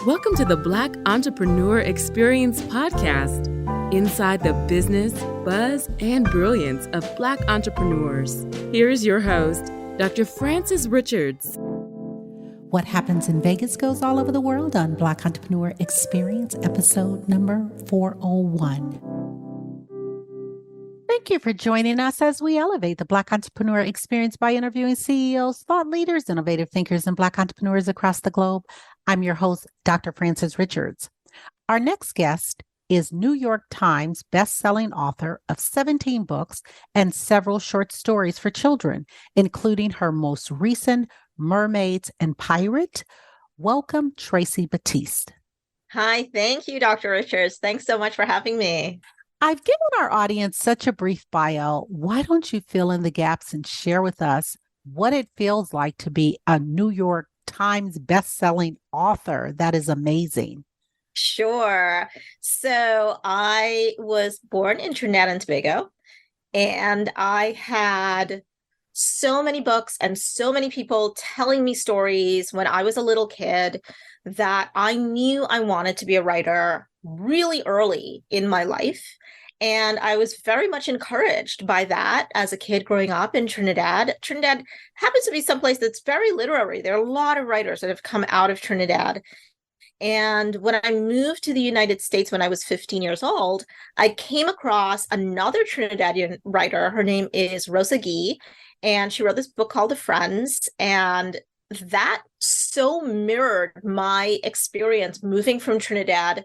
Welcome to the Black Entrepreneur Experience podcast, inside the business, buzz, and brilliance of Black entrepreneurs. Here is your host, Dr. Frances Richards. What happens in Vegas goes all over the world on Black Entrepreneur Experience, episode number 401. Thank you for joining us as we elevate the Black Entrepreneur Experience by interviewing CEOs, thought leaders, innovative thinkers, and Black entrepreneurs across the globe. I'm your host, Dr. Frances Richards. Our next guest is New York Times bestselling author of 17 books and several short stories for children, including her most recent Mermaids and Pirate. Welcome, Tracey Baptiste. Hi, thank you, Dr. Richards. Thanks so much for having me. I've given our audience such a brief bio. Why don't you fill in the gaps and share with us what it feels like to be a New York Times bestselling author? That is amazing. Sure. So I was born in Trinidad and Tobago, and I had so many books and so many people telling me stories when I was a little kid that I knew I wanted to be a writer really early in my life. And I was very much encouraged by that as a kid growing up in Trinidad. Trinidad happens to be someplace that's very literary. There are a lot of writers that have come out of Trinidad. And when I moved to the United States when I was 15 years old, I came across another Trinidadian writer. Her name is Rosa Gee, and she wrote this book called The Friends. And that so mirrored my experience moving from Trinidad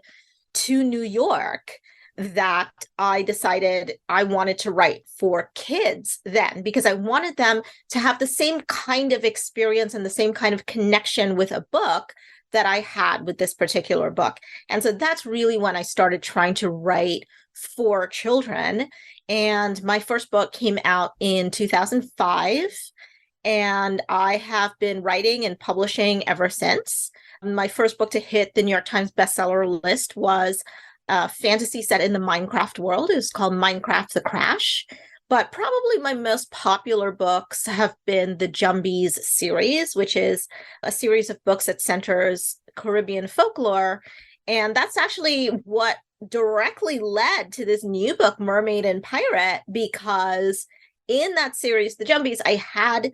to New York that I decided I wanted to write for kids then, because I wanted them to have the same kind of experience and the same kind of connection with a book that I had with this particular book. And so that's really when I started trying to write for children. And my first book came out in 2005, and I have been writing and publishing ever since. My first book to hit the New York Times bestseller list was fantasy set in the Minecraft world. It was called Minecraft the Crash. But probably my most popular books have been the Jumbies series, which is a series of books that centers Caribbean folklore. And that's actually what directly led to this new book, Mermaid and Pirate, because in that series, the Jumbies, I had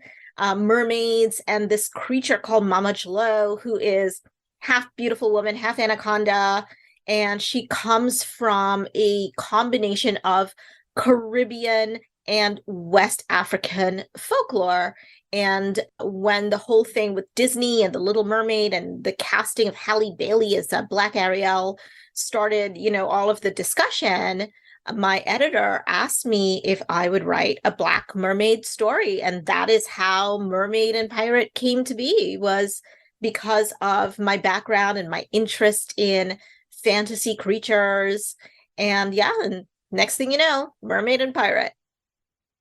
mermaids and this creature called Mama Jalo, who is half beautiful woman, half anaconda. And she comes from a combination of Caribbean and West African folklore. And when the whole thing with Disney and The Little Mermaid and the casting of Halle Bailey as Black Ariel started, all of the discussion, my editor asked me if I would write a Black mermaid story. And that is how Mermaid and Pirate came to be, was because of my background and my interest in fantasy creatures. And next thing you know, Mermaid and Pirate.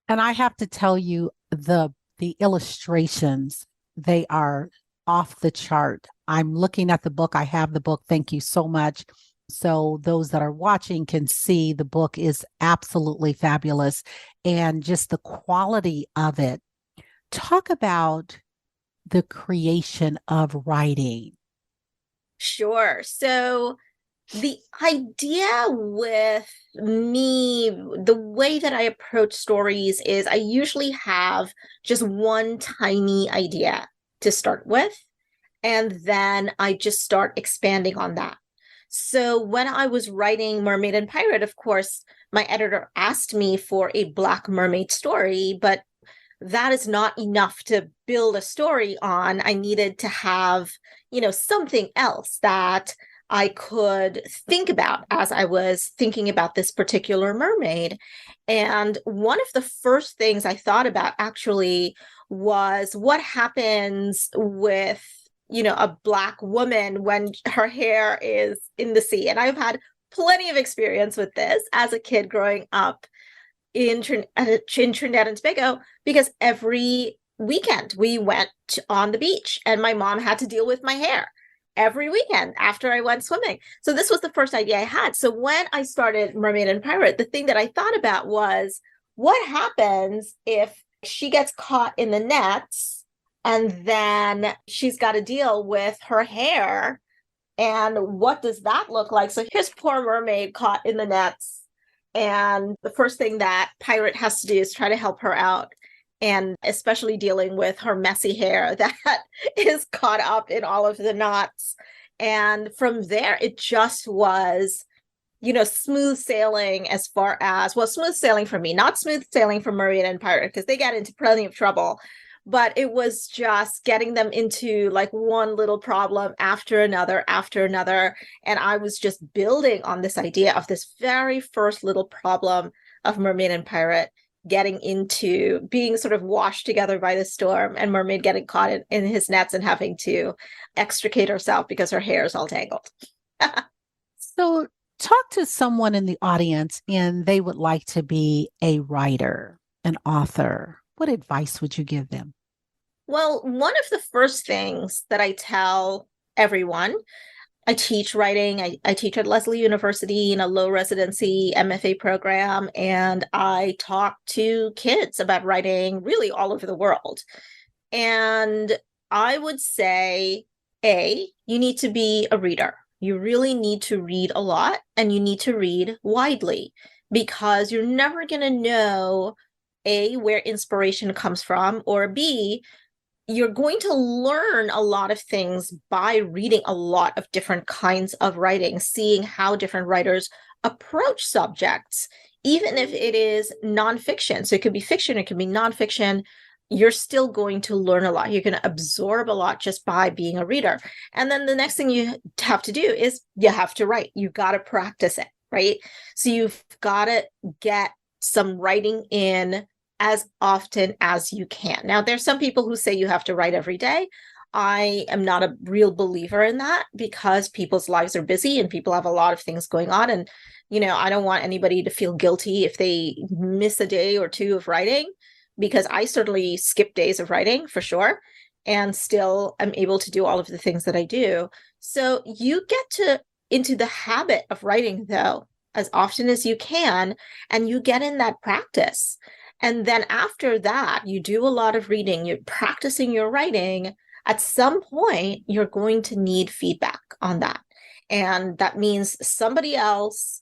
And I have to tell you, the illustrations, they are off the chart. I'm looking at the book. I have the book. Thank you so much. So those that are watching can see the book is absolutely fabulous, and just the quality of it. Talk about the creation of writing. Sure. So the idea with me, the way that I approach stories is I usually have just one tiny idea to start with, and then I just start expanding on that. So when I was writing Mermaid and Pirate, of course, my editor asked me for a Black mermaid story, but that is not enough to build a story on. I needed to have, something else that I could think about as I was thinking about this particular mermaid. And one of the first things I thought about actually was what happens with, a Black woman when her hair is in the sea. And I've had plenty of experience with this as a kid growing up in Trinidad and Tobago, because every weekend we went on the beach and my mom had to deal with my hair every weekend after I went swimming. So this was the first idea I had. So when I started Mermaid and Pirate, the thing that I thought about was what happens if she gets caught in the nets and then she's got to deal with her hair And what does that look like? So here's poor mermaid caught in the nets. And the first thing that pirate has to do is try to help her out. And especially dealing with her messy hair that is caught up in all of the knots. And from there, it just was, smooth sailing as far as, well, smooth sailing for me, not smooth sailing for Mermaid and Pirate, because they got into plenty of trouble. But it was just getting them into like one little problem after another, after another. And I was just building on this idea of this very first little problem of Mermaid and Pirate getting into being sort of washed together by the storm, and Mermaid getting caught in his nets and having to extricate herself because her hair is all tangled. So talk to someone in the audience and they would like to be a writer, an author. What advice would you give them? Well, one of the first things that I tell everyone, I teach writing. I teach at Lesley University in a low residency MFA program, and I talk to kids about writing really all over the world. And I would say, A, you need to be a reader. You really need to read a lot, and you need to read widely, because you're never going to know, A, where inspiration comes from, or B, you're going to learn a lot of things by reading a lot of different kinds of writing, seeing how different writers approach subjects, even if it is nonfiction. So it could be fiction, it could be nonfiction. You're still going to learn a lot. You're going to absorb a lot just by being a reader. And then the next thing you have to do is you have to write. You got to practice it, right? So you've got to get some writing in as often as you can. Now, there's some people who say you have to write every day. I am not a real believer in that, because people's lives are busy and people have a lot of things going on. And, I don't want anybody to feel guilty if they miss a day or two of writing, because I certainly skip days of writing for sure, and still am able to do all of the things that I do. So you get into the habit of writing, though, as often as you can, and you get in that practice. And then after that, you do a lot of reading, you're practicing your writing. At some point, you're going to need feedback on that. And that means somebody else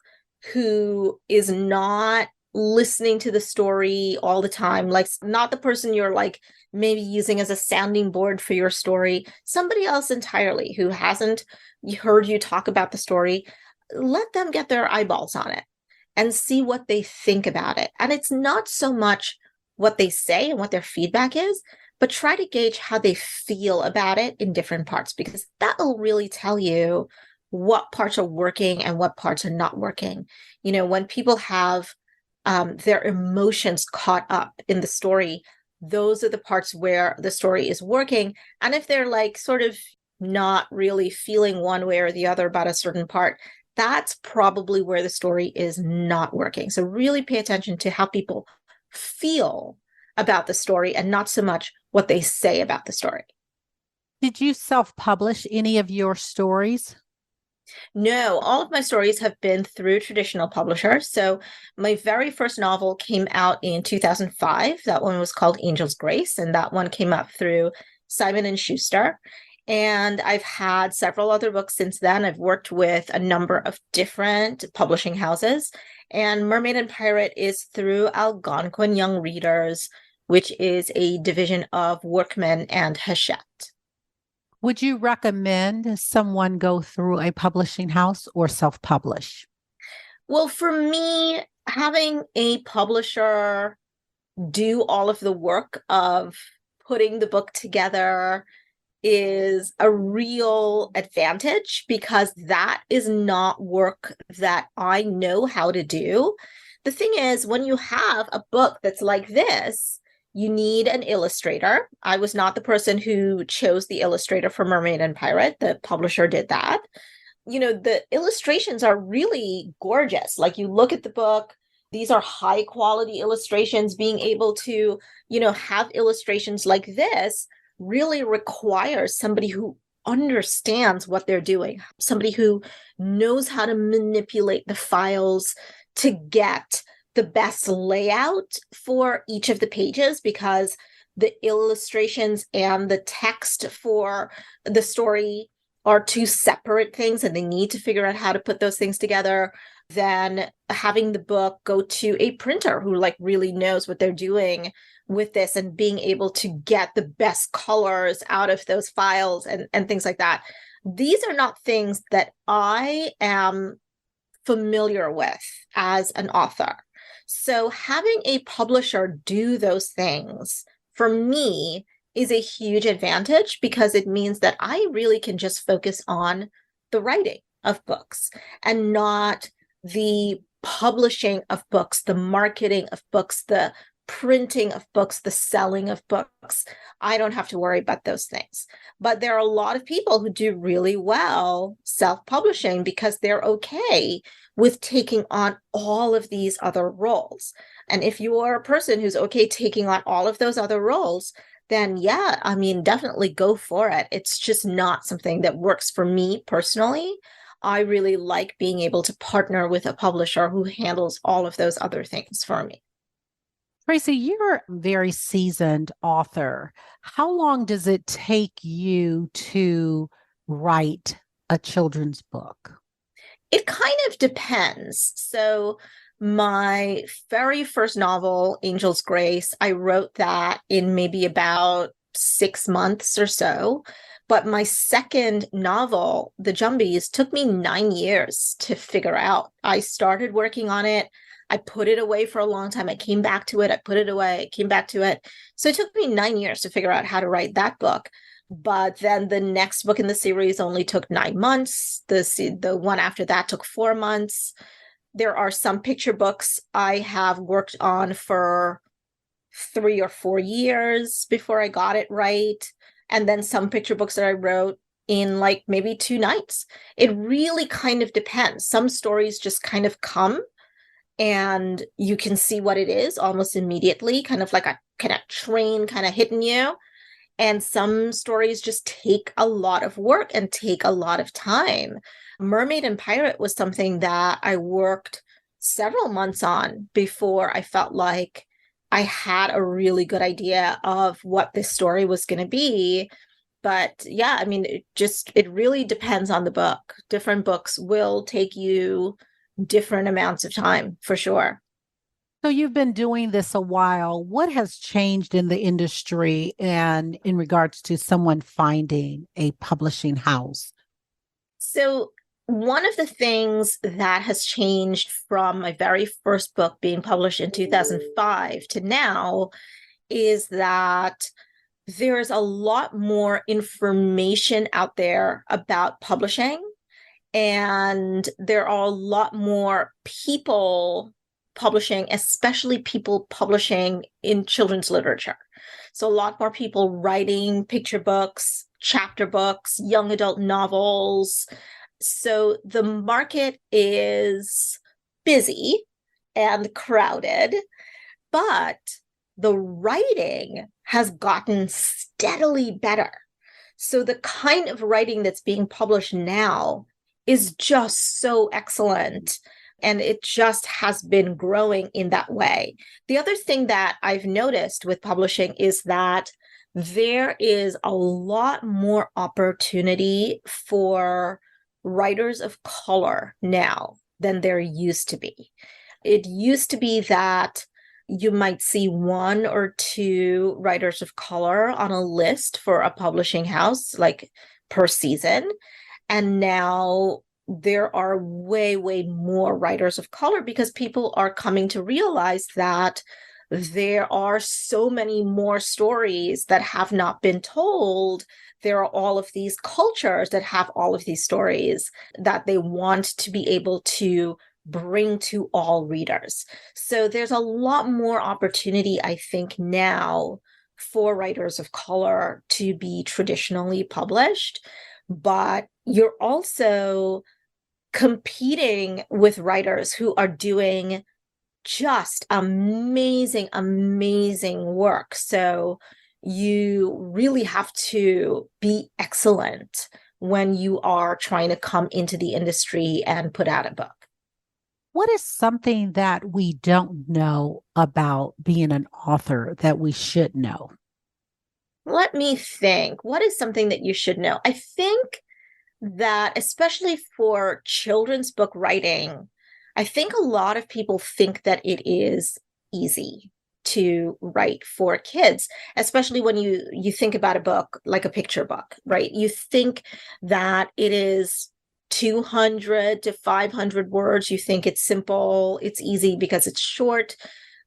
who is not listening to the story all the time, like not the person you're like maybe using as a sounding board for your story, somebody else entirely who hasn't heard you talk about the story. Let them get their eyeballs on it and see what they think about it. And it's not so much what they say and what their feedback is, but try to gauge how they feel about it in different parts, because that will really tell you what parts are working and what parts are not working. When people have their emotions caught up in the story, those are the parts where the story is working. And if they're like sort of not really feeling one way or the other about a certain part, that's probably where the story is not working. So really pay attention to how people feel about the story and not so much what they say about the story. Did you self-publish any of your stories? No, all of my stories have been through traditional publishers. So my very first novel came out in 2005. That one was called Angel's Grace, and that one came out through Simon & Schuster. And I've had several other books since then. I've worked with a number of different publishing houses. And Mermaid and Pirate is through Algonquin Young Readers, which is a division of Workman and Hachette. Would you recommend someone go through a publishing house or self-publish? Well, for me, having a publisher do all of the work of putting the book together is a real advantage, because that is not work that I know how to do. The thing is, when you have a book that's like this, you need an illustrator. I was not the person who chose the illustrator for Mermaid and Pirate. The publisher did that. The illustrations are really gorgeous. Like, you look at the book, these are high quality illustrations. Being able to, have illustrations like this really requires somebody who understands what they're doing, somebody who knows how to manipulate the files to get the best layout for each of the pages, because the illustrations and the text for the story are two separate things and they need to figure out how to put those things together, then having the book go to a printer who like really knows what they're doing with this and being able to get the best colors out of those files and things like that. These are not things that I am familiar with as an author. So having a publisher do those things for me is a huge advantage because it means that I really can just focus on the writing of books and not the publishing of books, the marketing of books, the printing of books, the selling of books. I don't have to worry about those things. But there are a lot of people who do really well self-publishing because they're okay with taking on all of these other roles. And if you are a person who's okay taking on all of those other roles, then yeah, I mean, definitely go for it. It's just not something that works for me personally. I really like being able to partner with a publisher who handles all of those other things for me. Tracey, you're a very seasoned author. How long does it take you to write a children's book? It kind of depends. So my very first novel, Angel's Grace, I wrote that in maybe about 6 months or so. But my second novel, The Jumbies, took me 9 years to figure out. I started working on it. I put it away for a long time. I came back to it. I put it away, came back to it. So it took me 9 years to figure out how to write that book. But then the next book in the series only took 9 months. The one after that took 4 months. There are some picture books I have worked on for 3 or 4 years before I got it right. And then some picture books that I wrote in like maybe 2 nights. It really kind of depends. Some stories just kind of come and you can see what it is almost immediately, kind of like a kind of train kind of hitting you. And some stories just take a lot of work and take a lot of time. Mermaid and Pirate was something that I worked several months on before I felt like I had a really good idea of what this story was going to be. But yeah, I mean, it really depends on the book. Different books will take you different amounts of time for sure. So you've been doing this a while. What has changed in the industry and in regards to someone finding a publishing house? So one of the things that has changed from my very first book being published in 2005 to now is that there's a lot more information out there about publishing, and there are a lot more people publishing, especially people publishing in children's literature. So a lot more people writing picture books, chapter books, young adult novels. So the market is busy and crowded, but the writing has gotten steadily better. So the kind of writing that's being published now is just so excellent. And it just has been growing in that way. The other thing that I've noticed with publishing is that there is a lot more opportunity for writers of color now than there used to be. It used to be that you might see 1 or 2 writers of color on a list for a publishing house, like per season. And now there are way, way more writers of color because people are coming to realize that there are so many more stories that have not been told. There are all of these cultures that have all of these stories that they want to be able to bring to all readers. So there's a lot more opportunity, I think, now for writers of color to be traditionally published, but you're also competing with writers who are doing just amazing, amazing work. So you really have to be excellent when you are trying to come into the industry and put out a book. What is something that we don't know about being an author that we should know? Let me think. What is something that you should know? I think that especially for children's book writing, I think a lot of people think that it is easy to write for kids, especially when you think about a book like a picture book, right? You think that it is 200 to 500 words. You think it's simple, it's easy because it's short.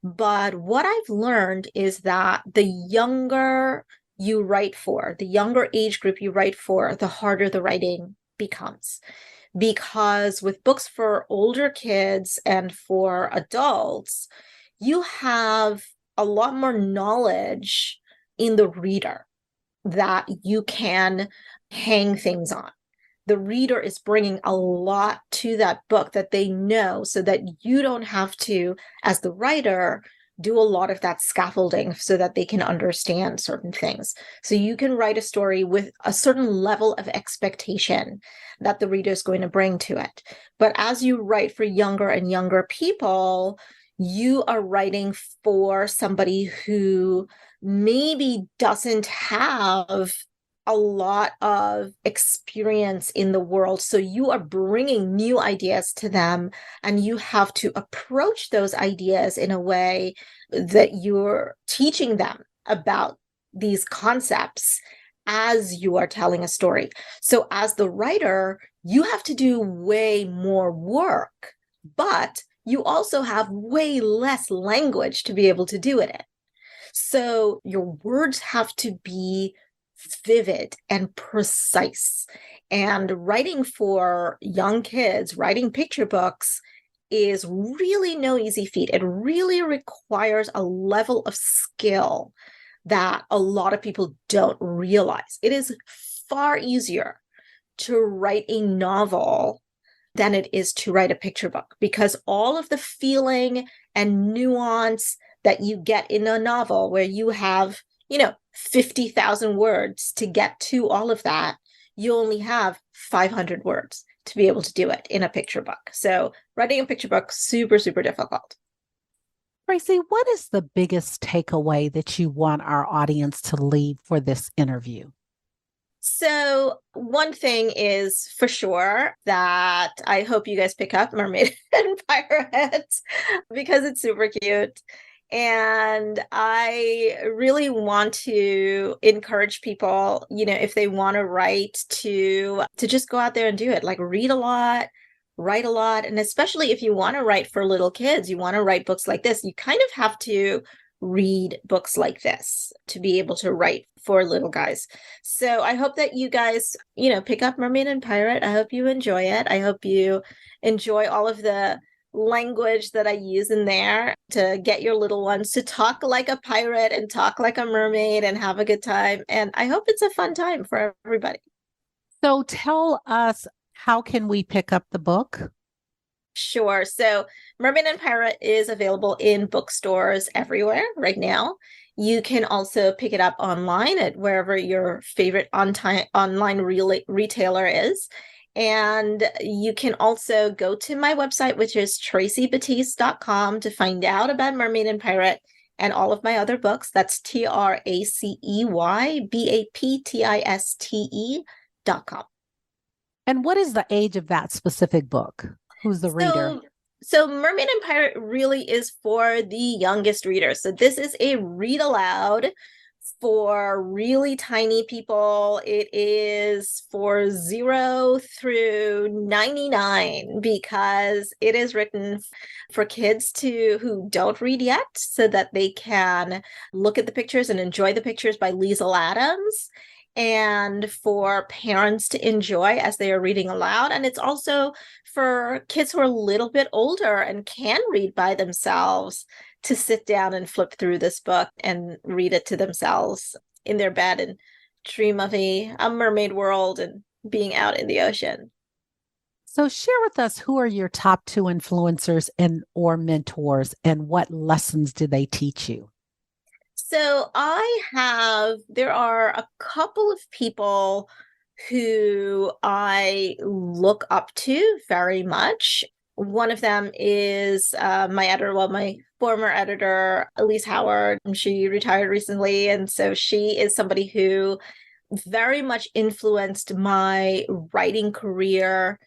But what I've learned is that the younger you write for, the younger age group you write for, the harder the writing becomes. Because with books for older kids and for adults, you have a lot more knowledge in the reader that you can hang things on. The reader is bringing a lot to that book that they know, so that you don't have to, as the writer, do a lot of that scaffolding so that they can understand certain things. So you can write a story with a certain level of expectation that the reader is going to bring to it. But as you write for younger and younger people, you are writing for somebody who maybe doesn't have a lot of experience in the world. So you are bringing new ideas to them, and you have to approach those ideas in a way that you're teaching them about these concepts as you are telling a story. So as the writer, you have to do way more work, but you also have way less language to be able to do it in. So your words have to be vivid and precise. And writing for young kids, writing picture books, is really no easy feat. It really requires a level of skill that a lot of people don't realize. It is far easier to write a novel than it is to write a picture book, because all of the feeling and nuance that you get in a novel, where you have 50,000 words to get to all of that, you only have 500 words to be able to do it in a picture book. So writing a picture book, super, super difficult. Tracey, what is the biggest takeaway that you want our audience to leave for this interview? So one thing is for sure that I hope you guys pick up Mermaid and Pirate, because it's super cute. And I really want to encourage people, if they want to write, to just go out there and do it. Like, read a lot, write a lot. And especially if you want to write for little kids, you want to write books like this, you kind of have to read books like this to be able to write for little guys. So I hope that you guys, pick up Mermaid and Pirate. I hope you enjoy it. I hope you enjoy all of the language that I use in there to get your little ones to talk like a pirate and talk like a mermaid and have a good time. And I hope it's a fun time for everybody. So tell us, how can we pick up the book? Sure. So Mermaid and Pirate is available in bookstores everywhere right now. You can also pick it up online at wherever your favorite online retailer is. And you can also go to my website, which is traceybatiste.com, to find out about Mermaid and Pirate and all of my other books. That's TRACEYBAPTISTE.com. And what is the age of that specific book? Who's the reader? So Mermaid and Pirate really is for the youngest readers. So this is a read aloud for really tiny people. It is for 0 through 99, because it is written for kids who don't read yet, so that they can look at the pictures and enjoy the pictures by Liesl Adams, and for parents to enjoy as they are reading aloud. And it's also for kids who are a little bit older and can read by themselves, to sit down and flip through this book and read it to themselves in their bed and dream of a mermaid world and being out in the ocean. So share with us, who are your top 2 influencers or mentors, and what lessons do they teach you? So there are a couple of people who I look up to very much. One of them is my former editor, Elise Howard. She retired recently. And so she is somebody who, very much influenced my writing career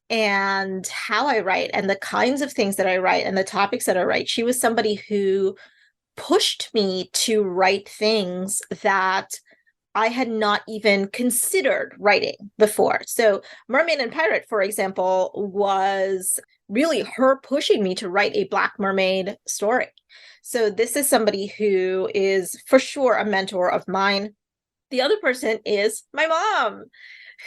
and how I write and the kinds of things that I write and the topics that I write. She was somebody who pushed me to write things that I had not even considered writing before. So Mermaid and Pirate, for example, was really her pushing me to write a Black mermaid story. So this is somebody who is for sure a mentor of mine. The other person is my mom,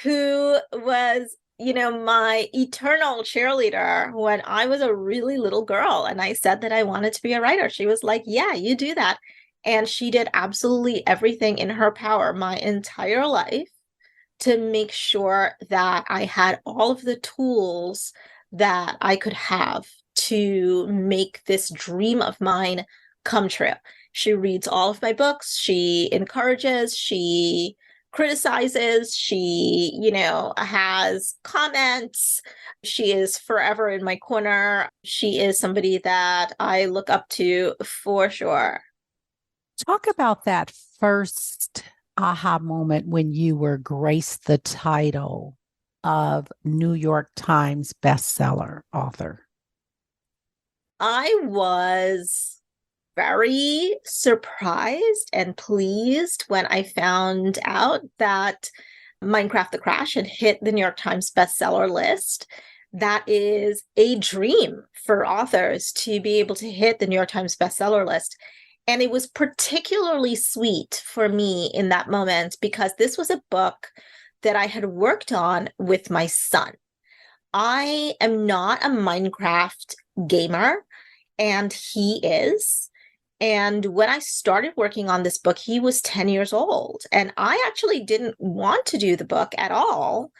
who was, my eternal cheerleader when I was a really little girl. And I said that I wanted to be a writer. She was like, yeah, you do that. And she did absolutely everything in her power my entire life to make sure that I had all of the tools that I could have to make this dream of mine come true. She reads all of my books. She encourages, she criticizes, she, has comments. She is forever in my corner. She is somebody that I look up to for sure. Talk about that first aha moment when you were graced the title of New York Times bestseller author. I was very surprised and pleased when I found out that Minecraft the Crash had hit the New York Times bestseller list. That is a dream for authors to be able to hit the New York Times bestseller list. And it was particularly sweet for me in that moment because this was a book that I had worked on with my son. I am not a Minecraft gamer, and he is. And when I started working on this book, he was 10 years old. And I actually didn't want to do the book at all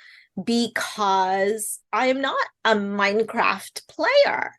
because I am not a Minecraft player.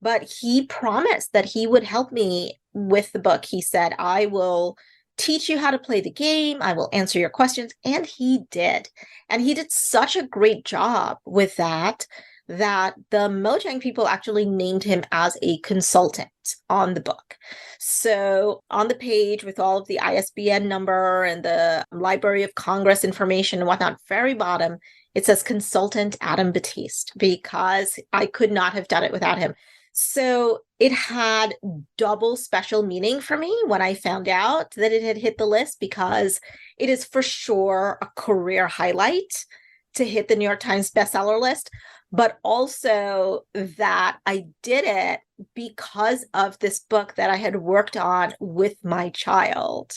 But he promised that he would help me with the book. He said, I will teach you how to play the game. I will answer your questions. And he did. And he did such a great job with that the Mojang people actually named him as a consultant on the book. So on the page with all of the ISBN number and the Library of Congress information and whatnot, very bottom, it says Consultant Adam Baptiste, because I could not have done it without him. So it had double special meaning for me when I found out that it had hit the list, because it is for sure a career highlight to hit the New York Times bestseller list, but also that I did it because of this book that I had worked on with my child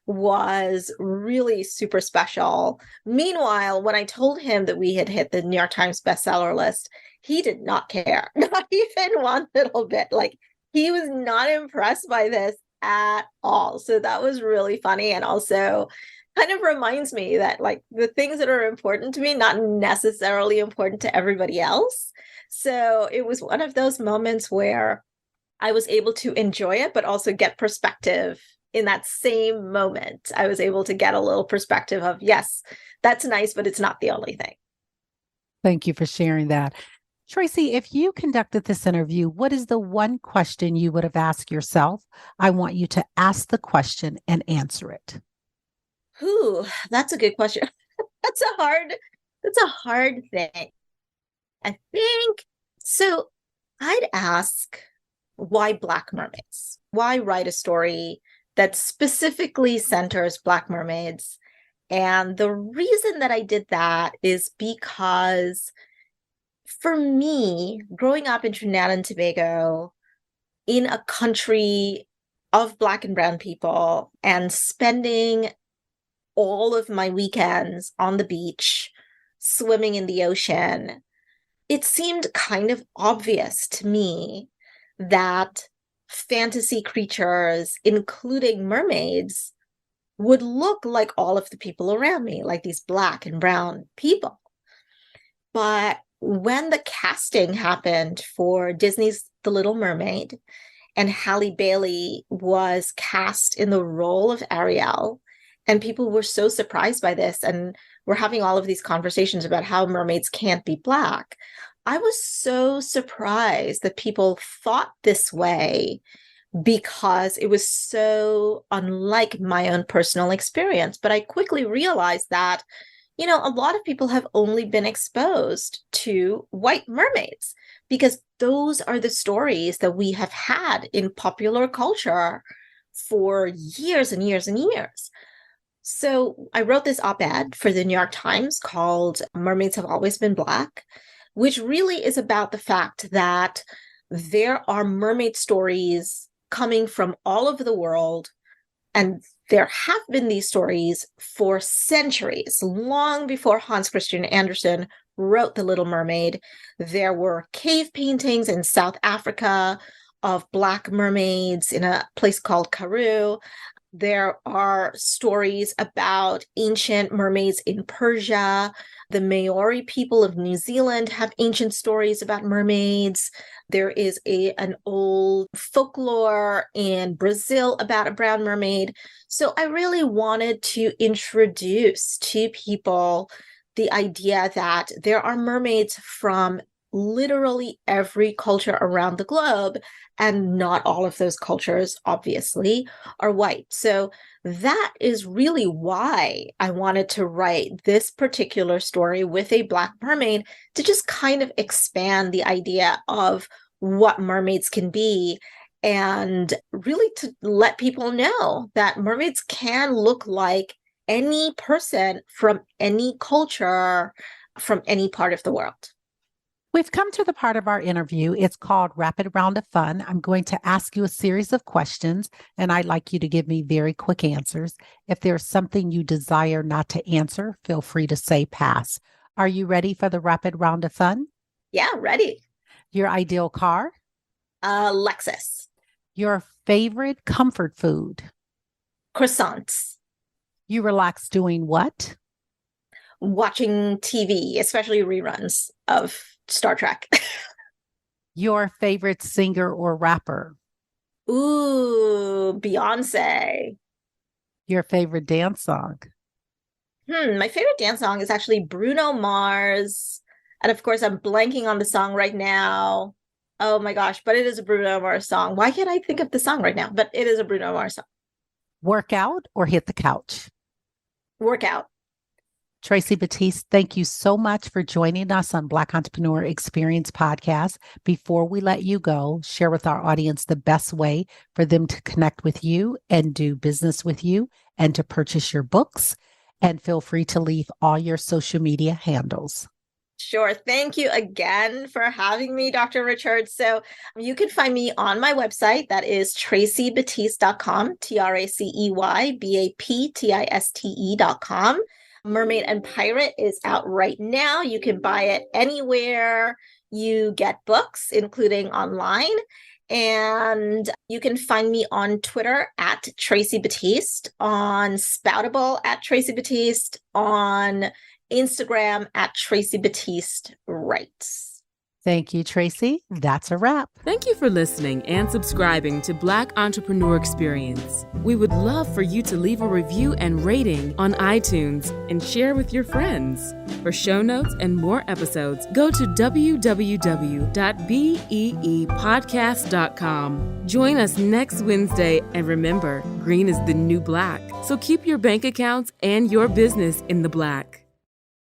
was really super special. Meanwhile, when I told him that we had hit the New York Times bestseller list, he did not care, not even one little bit. Like, he was not impressed by this at all. So that was really funny. And also kind of reminds me that, like, the things that are important to me, not necessarily important to everybody else. So it was one of those moments where I was able to enjoy it, but also get perspective in that same moment. I was able to get a little perspective of, yes, that's nice, but it's not the only thing. Thank you for sharing that. Tracey, if you conducted this interview, what is the one question you would have asked yourself? I want you to ask the question and answer it. Ooh, that's a good question. That's a hard thing. I think so. I'd ask, why Black mermaids? Why write a story that specifically centers Black mermaids? And the reason that I did that is because for me, growing up in Trinidad and Tobago, in a country of Black and brown people, and spending all of my weekends on the beach, swimming in the ocean, it seemed kind of obvious to me that fantasy creatures, including mermaids, would look like all of the people around me, like these Black and brown people. But when the casting happened for Disney's The Little Mermaid, and Halle Bailey was cast in the role of Ariel, and people were so surprised by this, and we're having all of these conversations about how mermaids can't be Black. I was so surprised that people thought this way because it was so unlike my own personal experience. But I quickly realized that, a lot of people have only been exposed to white mermaids because those are the stories that we have had in popular culture for years and years and years. So I wrote this op-ed for the New York Times called Mermaids Have Always Been Black, which really is about the fact that there are mermaid stories coming from all over the world. And there have been these stories for centuries, long before Hans Christian Andersen wrote The Little Mermaid. There were cave paintings in South Africa of Black mermaids in a place called Karoo. There are stories about ancient mermaids in Persia. The Maori people of New Zealand have ancient stories about mermaids. There is an old folklore in Brazil about a brown mermaid. So I really wanted to introduce to people the idea that there are mermaids from literally every culture around the globe, and not all of those cultures, obviously, are white. So that is really why I wanted to write this particular story with a Black mermaid, to just kind of expand the idea of what mermaids can be, and really to let people know that mermaids can look like any person from any culture, from any part of the world. We've come to the part of our interview. It's called Rapid Round of Fun. I'm going to ask you a series of questions, and I'd like you to give me very quick answers. If there's something you desire not to answer, feel free to say pass. Are you ready for the Rapid Round of Fun? Yeah, ready. Your ideal car? Lexus. Your favorite comfort food? Croissants. You relax doing what? Watching TV, especially reruns of Star Trek. Your favorite singer or rapper? Ooh, Beyonce. Your favorite dance song? My favorite dance song is actually Bruno Mars. And of course, I'm blanking on the song right now. Oh my gosh, but it is a Bruno Mars song. Why can't I think of the song right now? But it is a Bruno Mars song. Workout or hit the couch? Workout. Tracey Baptiste, thank you so much for joining us on Black Entrepreneur Experience Podcast. Before we let you go, share with our audience the best way for them to connect with you and do business with you and to purchase your books. And feel free to leave all your social media handles. Sure. Thank you again for having me, Dr. Richards. So you can find me on my website. That is TraceyBaptiste.com, TraceyBaptiste.com. Mermaid and Pirate is out right now. You can buy it anywhere you get books, including online. And you can find me on Twitter at Tracey Baptiste, on Spoutable at Tracey Baptiste, on Instagram at Tracey Baptiste Writes. Thank you, Tracey. That's a wrap. Thank you for listening and subscribing to Black Entrepreneur Experience. We would love for you to leave a review and rating on iTunes and share with your friends. For show notes and more episodes, go to www.beepodcast.com. Join us next Wednesday, and remember, green is the new black. So keep your bank accounts and your business in the black.